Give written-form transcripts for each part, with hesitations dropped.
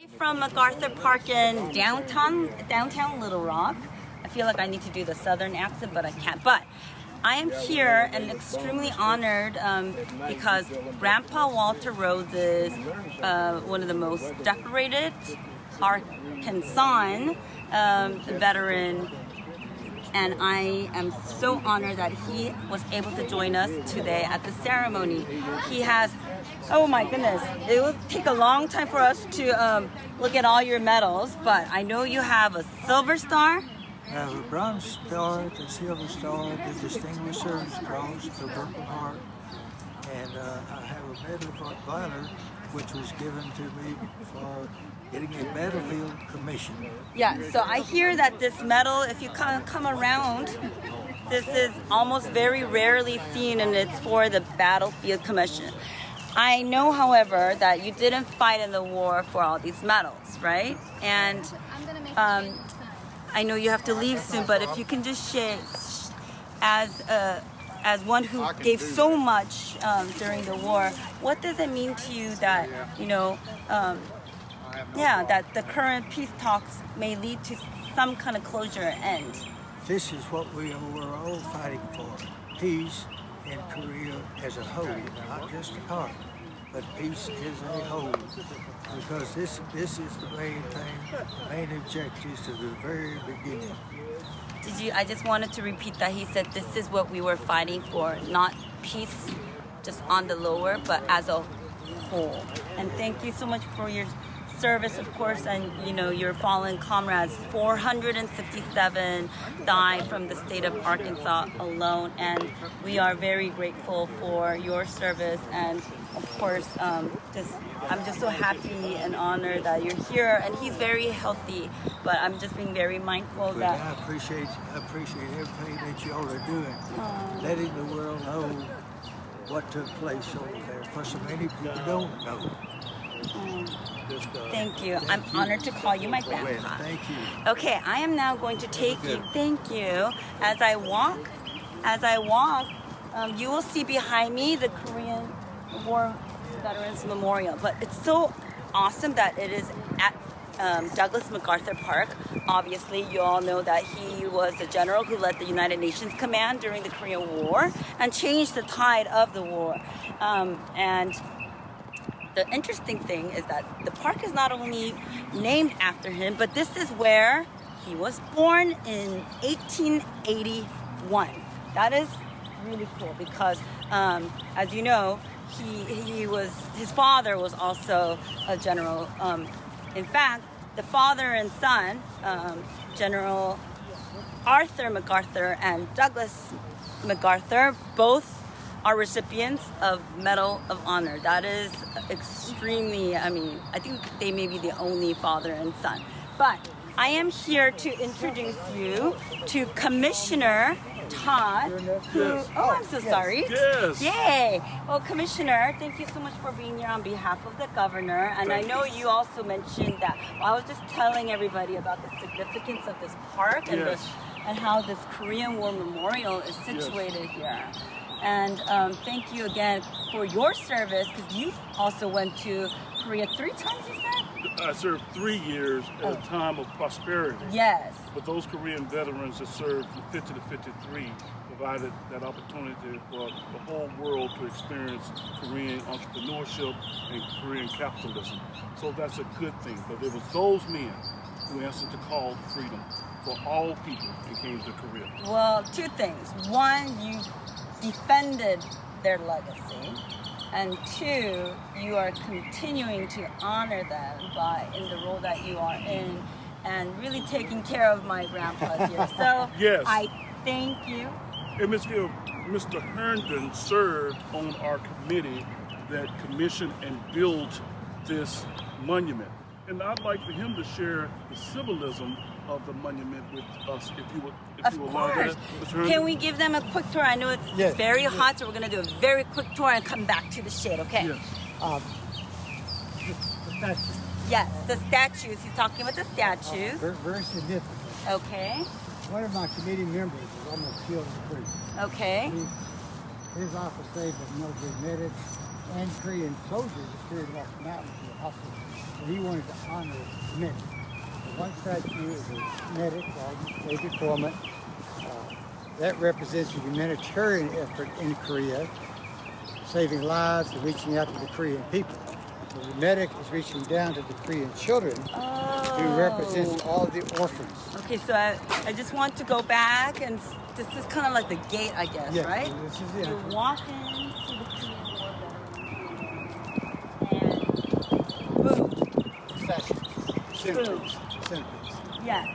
From Macarthur Park in downtown Little Rock. I feel like I need to do the southern accent, but I can't. But I am here and extremely honored because Grandpa Walter Rhodes is one of the most decorated Arkansan veteran, and I am so honored that he was able to join us today at the ceremony. He has, oh my goodness, it will take a long time for us to look at all your medals, but I know you have a silver star. I have a bronze star, the silver star, the Distinguished Service Cross, the Purple Heart, and I have a Medal of Valor, which was given to me for getting a battlefield commission. Yeah, so I hear that this medal, if you come around, this is almost very rarely seen, and it's for the battlefield commission. I know, however, that you didn't fight in the war for all these medals, right? And I know you have to leave soon, but if you can just share, as one who gave so much during the war, what does it mean to you that, that the current peace talks may lead to some kind of closure or end? This is what we were all fighting for, peace in Korea as a whole, not just a part, but peace as a whole, because this is the main thing, main objectives to the very beginning. I just wanted to repeat that he said this is what we were fighting for, not peace just on the lower, but as a whole. And thank you so much for your service, of course, and your fallen comrades. 457 died from the state of Arkansas alone, and we are very grateful for your service. And of course, I'm just so happy and honored that you're here. And he's very healthy, but I'm just being very mindful that I appreciate everything that y'all are doing, letting the world know what took place over there. For so many people don't know. Thank you. I'm honored to call you my grandpa. Well, thank you. Okay, I am now going to take you. Thank you. As I walk, you will see behind me the Korean War Veterans Memorial. But it's so awesome that it is at Douglas MacArthur Park. Obviously, you all know that he was a general who led the United Nations Command during the Korean War and changed the tide of the war. And the interesting thing is that the park is not only named after him, but this is where he was born in 1881. That is really cool because, as you know, his father was also a general. In fact, the father and son, General Arthur MacArthur and Douglas MacArthur, both are recipients of Medal of Honor. That is extremely, I think they may be the only father and son. But I am here to introduce you to Commissioner Todd, I'm so sorry. Yes. Yay. Well, Commissioner, thank you so much for being here on behalf of the governor. And I know you also mentioned that. I was just telling everybody about the significance of this park and how this Korean War Memorial is situated here. And thank you again for your service, because you also went to Korea 3 times, you said? I served 3 years at a time of prosperity. Yes. But those Korean veterans that served from 50 to 53 provided that opportunity for the whole world to experience Korean entrepreneurship and Korean capitalism. So that's a good thing. But it was those men who answered the call to freedom for all people and came to Korea. Well, 2 things. One, you defended their legacy, and 2, you are continuing to honor them in the role that you are in, and really taking care of my grandpas here. So yes. I thank you. And Mr. Herndon served on our committee that commissioned and built this monument. And I'd like for him to share the symbolism of the monument with us, if you allow that. Can we give them a quick tour? I know it's very hot, so we're going to do a very quick tour and come back to the shade, okay? Yes. The statues. Yes, the statues. He's talking about the statues. Very, very significant. Okay. One of my committee members was almost killed in the creek. Okay. His office saved was no good medic. and Korean soldiers appeared off the mountain to the hospital. So he wanted to honor the medic. So one statue is a medic called David Foreman. That represents a humanitarian effort in Korea, saving lives and reaching out to the Korean people. So the medic is reaching down to the Korean children, who represents all the orphans. Okay, so I just want to go back, and this is kind of like the gate, I guess, Yes, right? this is the You're entrance. walking to the Korean War veterans, and boom, Centipedes. Centipedes. yeah.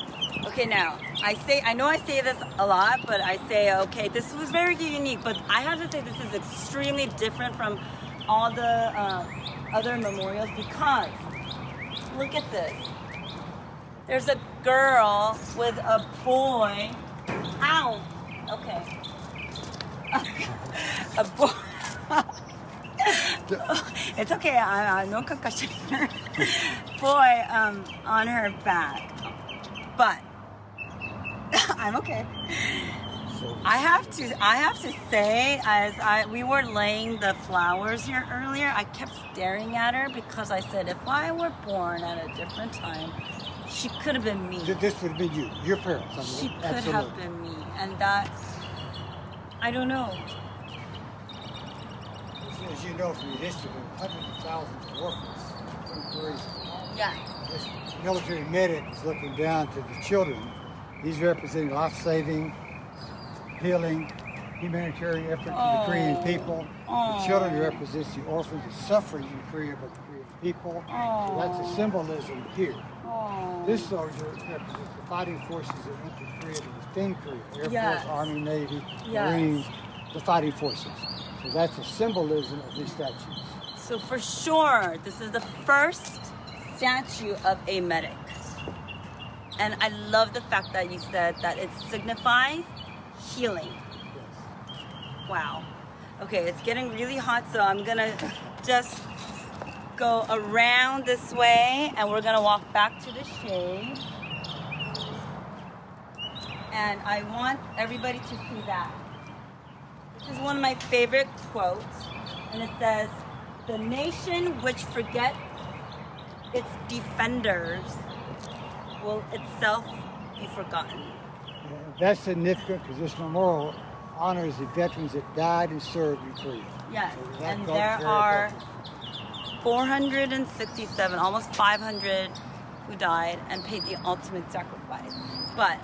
Okay, now I know I say this a lot, but I say, okay, this was very unique, but I have to say this is extremely different from all the other memorials, because look at this. There's a girl with a boy. Ow. Okay. A boy. It's okay. No concussion. Boy, on her back. But I'm okay. I have to say, as we were laying the flowers here earlier, I kept staring at her because I said, if I were born at a different time, she could have been me. This would have been you, your parents. She could Absolutely. have been me, and that, I don't know. As you know from your history, there are hundreds of thousands of orphans in Korea. Yeah. This military medic is looking down to the children. He's representing life-saving, healing, humanitarian effort to the Korean people. The children represents the orphans who are suffering in Korea by the Korean people. So that's a symbolism here. This soldier represents the fighting forces that entered Korea to defend Korea. Air Yes. Force, Army, Navy, Yes. Marines, the fighting forces. So that's a symbolism of these statues. So for sure, this is the first statue of a medic. And I love the fact that you said that it signifies healing. Wow. Okay, it's getting really hot, so I'm gonna just go around this way, and we're gonna walk back to the shade. And I want everybody to see that. This is one of my favorite quotes, and it says, "The nation which forgets its defenders will itself be forgotten." That's significant because this memorial honors the veterans that died and served in Korea. Yes, So that and felt there very are appropriate. 467, almost 500 who died and paid the ultimate sacrifice. But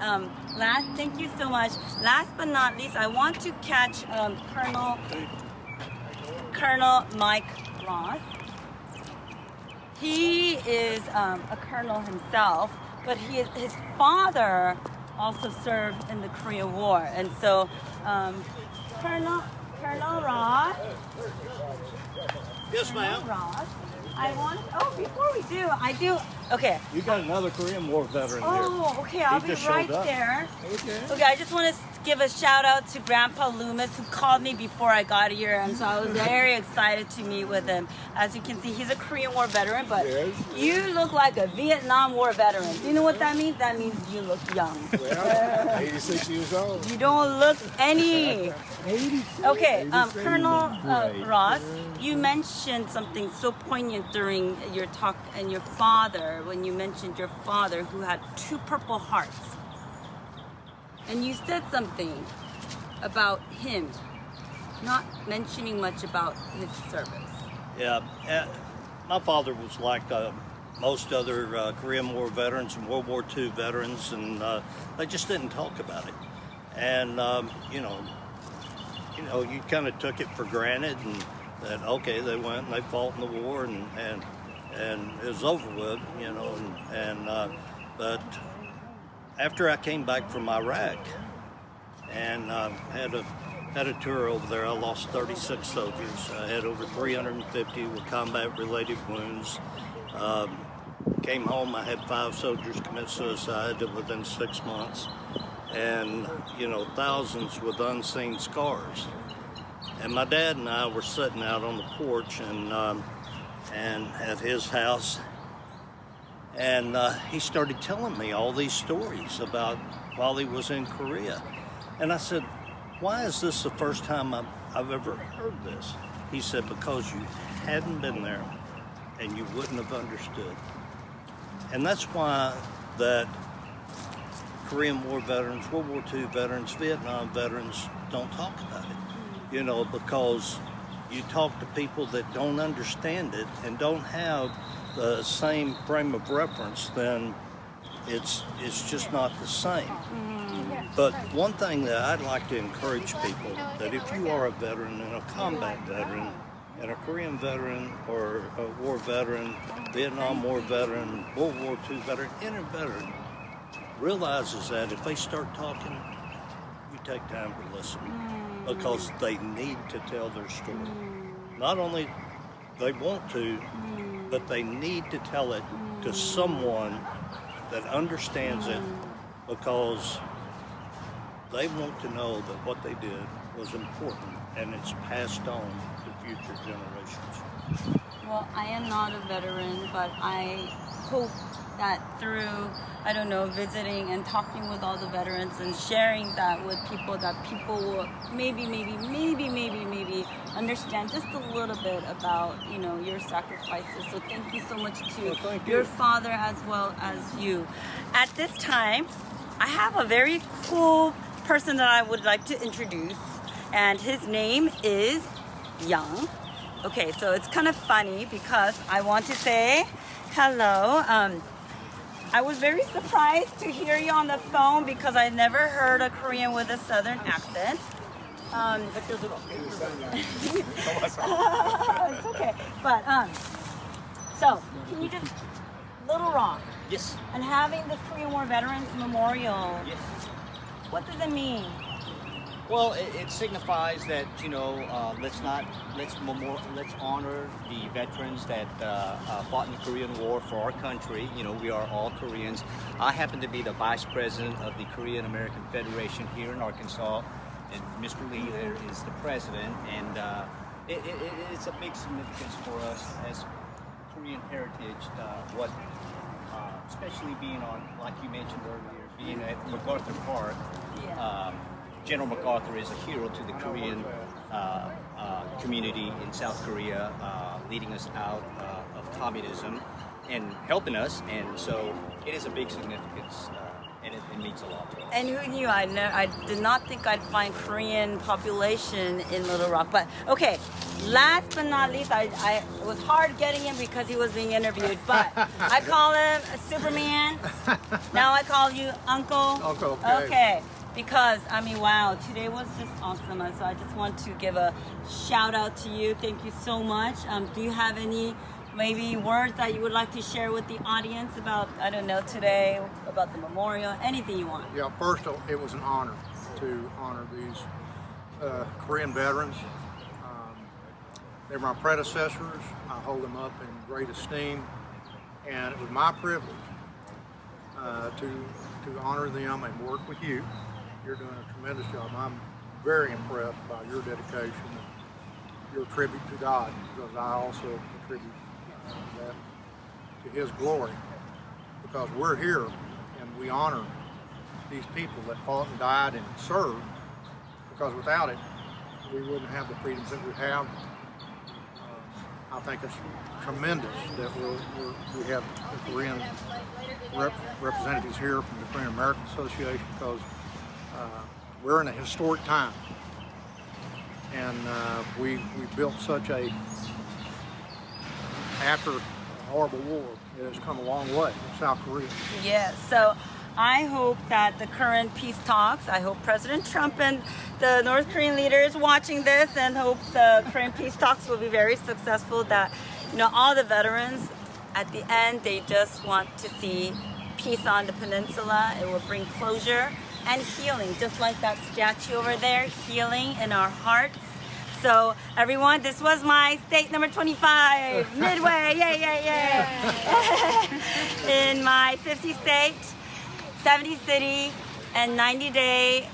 thank you so much. Last but not least, I want to catch Colonel Mike Ross. He is a colonel himself, but his father also served in the Korean War, and so Colonel Ross. Yes, ma'am. Ross, I want. Oh, before we do, Okay. You got another Korean War veteran Oh, okay. I'll He be just showed right up. there. Okay. Okay. I just want to give a shout out to Grandpa Loomis, who called me before I got here, and so I was very excited to meet with him. As you can see, he's a Korean War veteran, but Yes. you look like a Vietnam War veteran. Do you know what that means? That means you look young. Well, 86 years old. You don't look any. Okay, Colonel Ross, you mentioned something so poignant during your talk, and your father, when you mentioned your father who had 2 Purple Hearts. And you said something about him, not mentioning much about his service. Yeah, my father was like most other Korean War veterans and World War II veterans, and they just didn't talk about it. And you kind of took it for granted, and that okay, they went and they fought in the war, and it was over with, but after I came back from Iraq and had a tour over there, I lost 36 soldiers. I had over 350 with combat-related wounds. Came home, I had 5 soldiers commit suicide within 6 months, and thousands with unseen scars. And my dad and I were sitting out on the porch and at his house. And he started telling me all these stories about while he was in Korea. And I said, why is this the first time I've ever heard this? He said, because you hadn't been there and you wouldn't have understood. And that's why that Korean War veterans, World War II veterans, Vietnam veterans don't talk about it. You know, because you talk to people that don't understand it and don't have the same frame of reference, then it's just not the same. But one thing that I'd like to encourage people, that if you are a veteran and a combat veteran, and a Korean veteran or a war veteran, Vietnam War veteran, World War II veteran, any veteran, realizes that if they start talking, you take time to listen, because they need to tell their story. Not only they want to, but they need to tell it to someone that understands it, because they want to know that what they did was important and it's passed on to future generations. Well, I am not a veteran, but I hope that through, I don't know, visiting and talking with all the veterans and sharing that with people, that people will maybe understand just a little bit about, you know, your sacrifices. So thank you so much to your father as well as you. At this time, I have a very cool person that I would like to introduce, and his name is Young. Okay, so it's kind of funny because I want to say hello. I was very surprised to hear you on the phone because I never heard a Korean with a southern accent. It's okay. But so can you just Little Rock? Yes. And having the Korean War Veterans Memorial. Yes. What does it mean? Well, it signifies that, you know, let's honor the veterans that fought in the Korean War for our country. You know, we are all Koreans. I happen to be the vice president of the Korean American Federation here in Arkansas, and Mr. Lee there is the president. And it's a big significance for us as Korean heritage. Especially being on, like you mentioned earlier, being at Macarthur Park. Yeah. General Macarthur is a hero to the Korean community in South Korea, leading us out of communism and helping us, and so it is a big significance, and it means a lot to us. And who knew? I did not think I'd find Korean population in Little Rock. But okay, last but not least, it was hard getting him because he was being interviewed. But I call him Superman. Now I call you Uncle. Uncle, okay. Okay. Because, I mean, wow, today was just awesome. And so I just want to give a shout out to you. Thank you so much. Do you have any maybe words that you would like to share with the audience about, I don't know, today, about the memorial, anything you want? Yeah, first, it was an honor to honor these Korean veterans. They were my predecessors. I hold them up in great esteem. And it was my privilege to honor them and work with you. You're doing a tremendous job. I'm very impressed by your dedication and your tribute to God, because I also contribute that to His glory. Because we're here and we honor these people that fought and died and served, because without it, we wouldn't have the freedoms that we have. I think it's tremendous that we have the Korean representatives here from the Korean American Association, because we're in a historic time, and we built such a, after a horrible war, it has come a long way in South Korea. Yes, so I hope that the current peace talks, I hope President Trump and the North Korean leaders watching this, and hope the Korean peace talks will be very successful, that, you know, all the veterans, at the end, they just want to see peace on the peninsula. It will bring closure and healing, just like that statue over there, healing in our hearts. So everyone, this was my state number 25, Midway, yay. In my 50 state, 70 city, and 90-day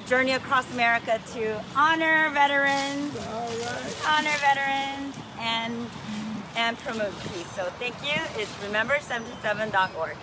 journey across America to honor veterans, and promote peace. So thank you. It's remember77.org.